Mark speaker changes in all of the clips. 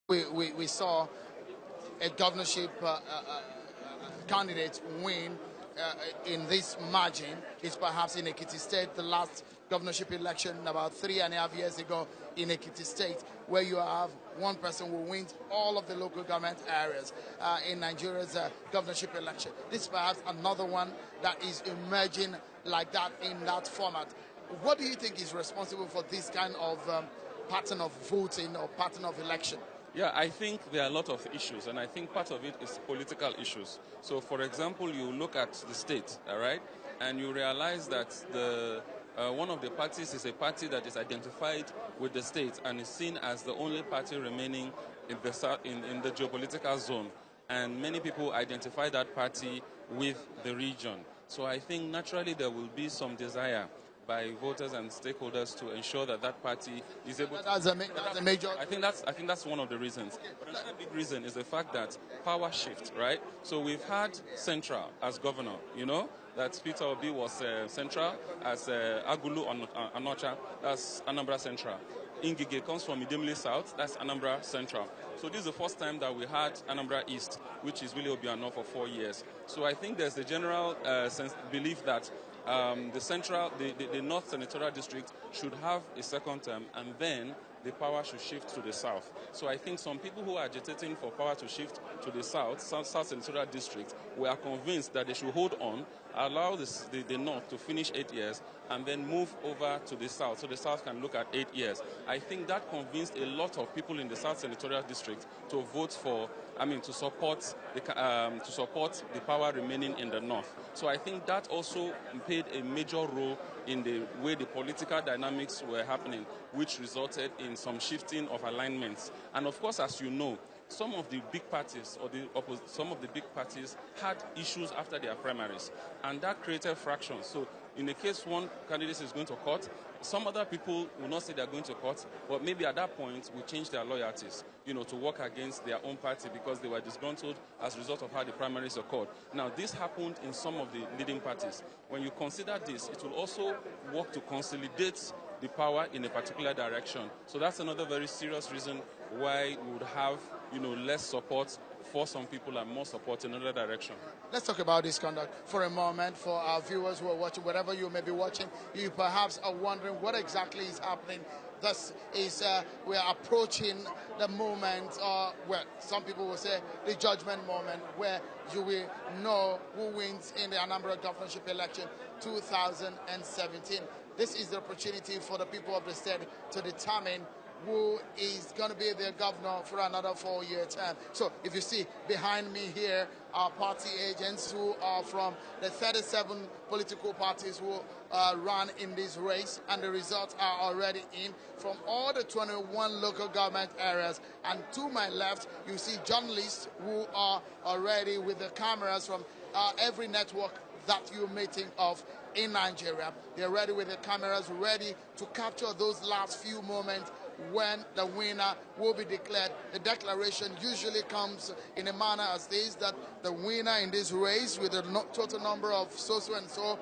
Speaker 1: we saw a governorship candidate win in this margin. It's perhaps in Ekiti State, the last governorship election about 3.5 years ago in Ekiti State, where you have one person who wins all of the local government areas in Nigeria's governorship election. This is perhaps another one that is emerging like that in that format. What do you think is responsible for this kind of pattern of voting or pattern of election?
Speaker 2: Yeah, I think there are a lot of issues, and I think part of it is political issues. So, for example, you look at the state, all right, and you realize that one of the parties is a party that is identified with the state and is seen as the only party remaining in the geopolitical zone. And many people identify that party with the region. So I think naturally there will be some desire by voters and stakeholders to ensure that that party is able to...
Speaker 1: That's a major...
Speaker 2: I think that's one of the reasons. But another big reason is the fact that power shift, right? So we've had Central as governor, you know, that Peter Obi was Central, as Agulu Onitsha, that's Anambra Central. Ngige comes from Idemili South, that's Anambra Central. So this is the first time that we had Anambra East, which is Willie Obiano for 4 years. So I think there's the general belief that the North Senatorial District should have a second term, and then the power should shift to the South. So I think some people who are agitating for power to shift to the South Senatorial District, were convinced that they should hold on, allow the North to finish 8 years, and then move over to the South, so the South can look at 8 years. I think that convinced a lot of people in the South Senatorial District to vote for, to support the power remaining in the North. So I think that also played a major role in the way the political dynamics were happening, which resulted in some shifting of alignments. And of course, as you know, some of the big parties some of the big parties had issues after their primaries, and that created fractions. So in the case one candidate is going to court, some other people will not say they're going to court, but maybe at that point will change their loyalties, to work against their own party because they were disgruntled as a result of how the primaries occurred. Now, this happened in some of the leading parties. When you consider this, it will also work to consolidate the power in a particular direction. So that's another very serious reason why we would have, less support for some people and more support in another direction.
Speaker 1: Let's talk about this conduct for a moment. For our viewers who are watching, wherever you may be watching, you perhaps are wondering what exactly is happening. This is, we are approaching the moment, where some people will say the judgment moment, where you will know who wins in the Anambra governorship election 2017. This is the opportunity for the people of the state to determine who is going to be their governor for another 4-year term. So if you see behind me here are party agents who are from the 37 political parties who run in this race, and the results are already in from all the 21 local government areas. And to my left, you see journalists who are already with the cameras from every network that you may think of in Nigeria. They're ready with the cameras, ready to capture those last few moments when the winner will be declared. The declaration usually comes in a manner as this, that the winner in this race with the total number of so and so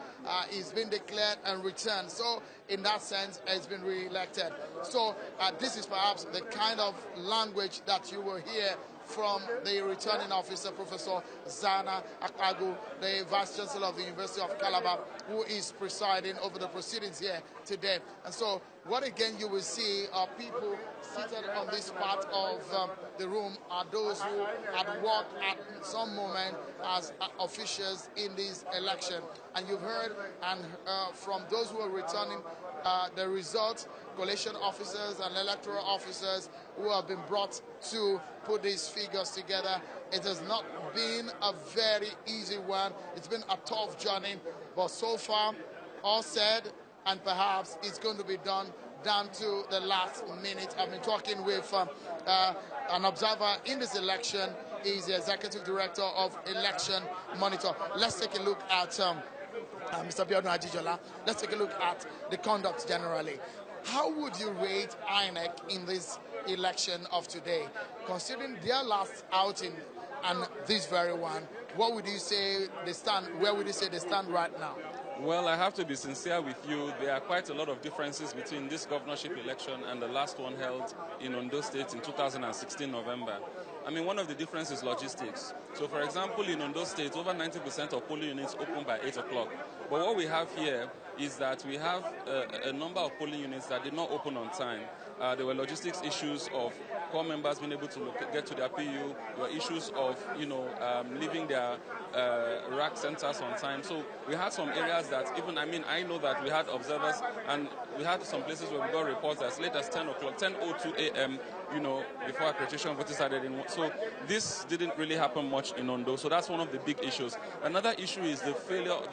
Speaker 1: is being declared and returned. So in that sense, has been re-elected. So this is perhaps the kind of language that you will hear from the returning officer, Professor Zana Akagu, the Vice Chancellor of the University of Calabar, who is presiding over the proceedings here today. And so what again you will see are people seated on this part of the room are those who had worked at some moment as officials in this election. And you've heard from those who are returning the results, coalition officers and electoral officers who have been brought to put these figures together. It has not been a very easy one. It's been a tough journey, but so far, all said, and perhaps it's going to be done down to the last minute. I've been talking with an observer in this election. He's the Executive Director of Election Monitor. Let's take a look at Mr. Biodun Ajijola. Let's take a look at the conduct generally. How would you rate INEC in this election of today? Considering their last outing and this very one, what would you say they stand? Where would you say they stand right now?
Speaker 2: Well, I have to be sincere with you. There are quite a lot of differences between this governorship election and the last one held in Ondo State in 2016 November. I mean, one of the differences is logistics. So, for example, in Ondo State, over 90% of polling units open by 8 o'clock. But what we have here is that we have a number of polling units that did not open on time. There were logistics issues of core members being able to get to their PU. There were issues of, leaving their rack centers on time. So we had some areas that even, I know that we had observers and we had some places where we got reports as late as 10 o'clock, 10:02 a.m., before accreditation voting started. So this didn't really happen much in Ondo. So that's one of the big issues. Another issue is the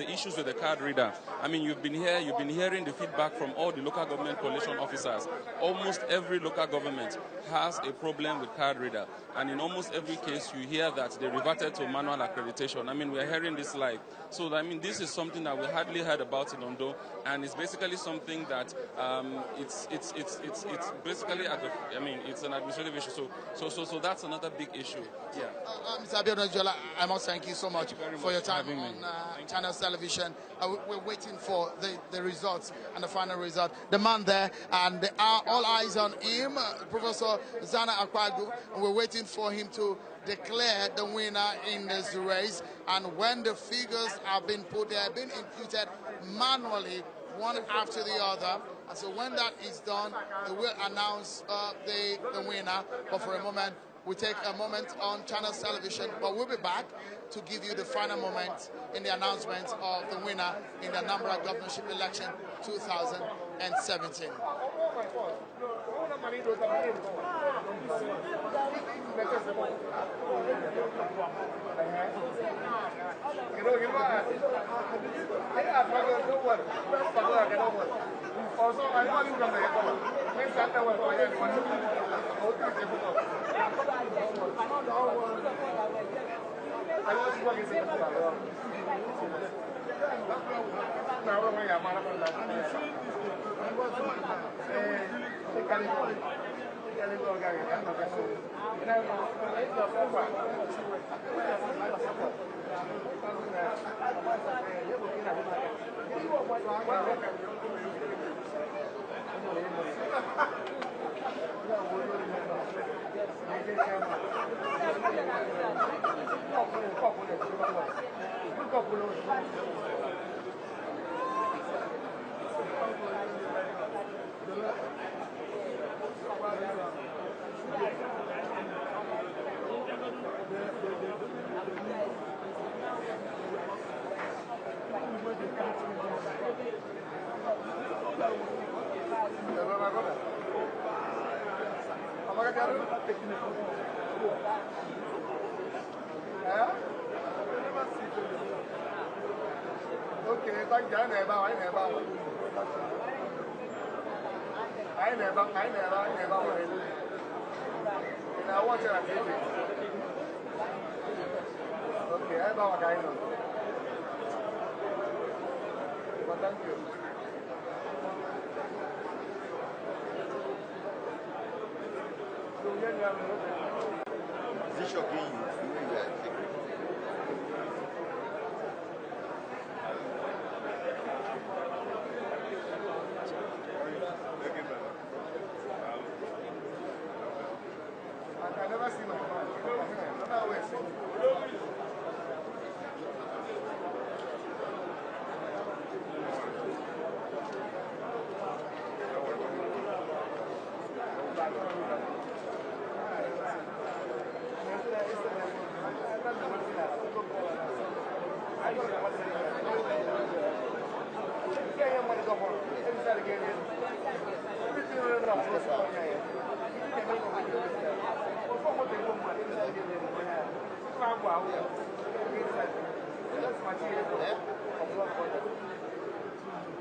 Speaker 2: issues with the card reader. I mean, you've been hearing the feedback from all the local government coalition officers. Almost every local government has a problem with card reader. And in almost every case, you hear that they reverted to manual accreditation. I mean, we're hearing this live. So, this is something that we hardly heard about in Ondo. And it's basically something that it's basically it's an administrative issue. So that's another big issue. Yeah.
Speaker 1: Mr. Abiodun, I must thank you so much for your time on Channels Television. We're waiting for the results and the final result. The man there, and all eyes on him, Professor Zana Akwagu, and we're waiting for him to declare the winner in this race. And when the figures have been put, they have been imputed manually, one after the other. And so when that is done, they will announce the winner. But for a moment, we take a moment on Channels Television, but we'll be back to give you the final moment in the announcement of the winner in the Anambra Governorship election 2017.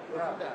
Speaker 3: Yeah.